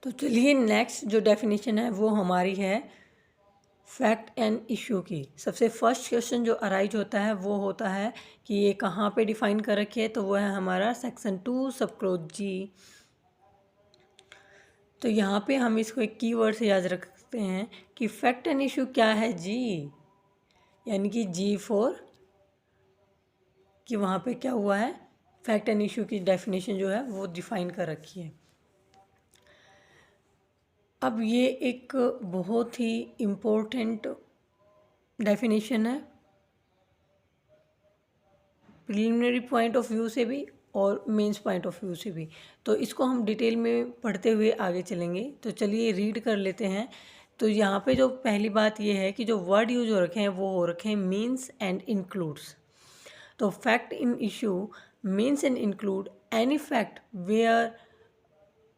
तो चलिए नेक्स्ट जो डेफिनेशन है वो हमारी है फैक्ट एंड इशू की। सबसे फर्स्ट क्वेश्चन जो अराइज होता है वो होता है कि ये कहाँ पे डिफाइन कर रखी है, तो वो है हमारा सेक्शन 2 सब क्लॉज जी। तो यहाँ पे हम इसको एक कीवर्ड से याद रखते हैं कि फैक्ट एंड इशू क्या है जी, यानी कि जी फॉर कि वहाँ पे क्या हुआ है, फैक्ट एंड इशू की डेफिनेशन जो है वो डिफाइन कर रखी है। अब ये एक बहुत ही इम्पोर्टेंट डेफिनेशन है प्रिलिमिनरी पॉइंट ऑफ व्यू से भी और मेंस पॉइंट ऑफ व्यू से भी। तो इसको हम डिटेल में पढ़ते हुए आगे चलेंगे। तो चलिए रीड कर लेते हैं। तो यहाँ पे जो पहली बात ये है कि जो वर्ड यूज हो रखे हैं वो हो रखे हैं मीन्स एंड इंक्लूड्स। तो fact in issue means and include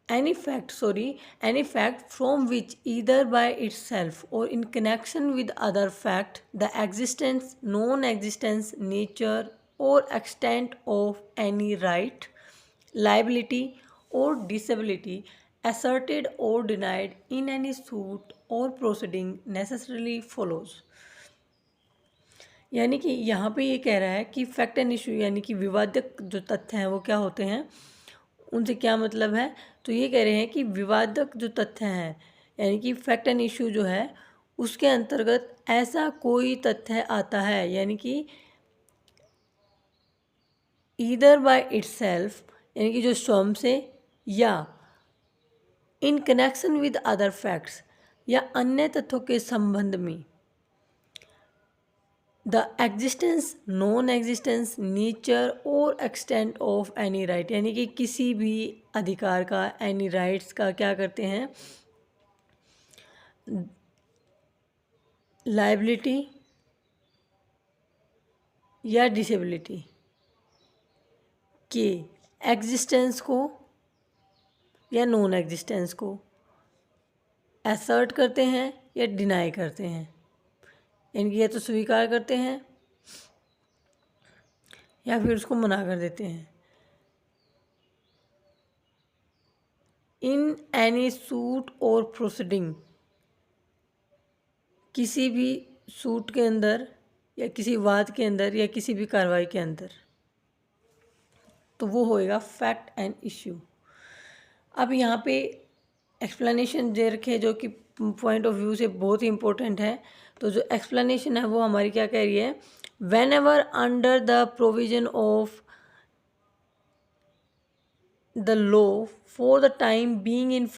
any fact from which either by itself or in connection with other fact the existence, non-existence, nature or extent of any right, liability or disability asserted or denied in any suit or proceeding necessarily follows। यानी कि यहाँ पे ये कह रहा है कि fact and issue यानी कि विवादक जो तथ्य हैं वो क्या होते हैं, उनसे क्या मतलब है। तो ये कह रहे हैं कि विवादक जो तथ्य हैं यानी कि फैक्ट एंड इशू जो है उसके अंतर्गत ऐसा कोई तथ्य आता है यानी कि ईदर बाय इटसेल्फ यानी कि जो स्वयं से, या in connection with other facts या अन्य तथ्यों के संबंध में, the existence, non existence, nature और एक्सटेंट ऑफ एनी राइट यानी कि किसी भी अधिकार का, एनी राइट्स का क्या करते हैं, लाइबिलिटी या डिसेबिलिटी के एग्जिस्टेंस को या नॉन एग्जिस्टेंस को असर्ट करते हैं या डिनाई करते हैं, यानी कि या तो स्वीकार करते हैं या फिर उसको मना कर देते हैं। इन एनी सूट और प्रोसीडिंग, किसी भी सूट के अंदर या किसी वाद के अंदर या किसी भी कार्रवाई के अंदर, तो वो होएगा फैक्ट एंड इश्यू। अब यहाँ पे एक्सप्लेनेशन दे रखे जो कि पॉइंट ऑफ व्यू से बहुत ही इंपॉर्टेंट है। तो जो एक्सप्लेनेशन है वो हमारी क्या कह रही है, when ever under the provision of the law for the time being in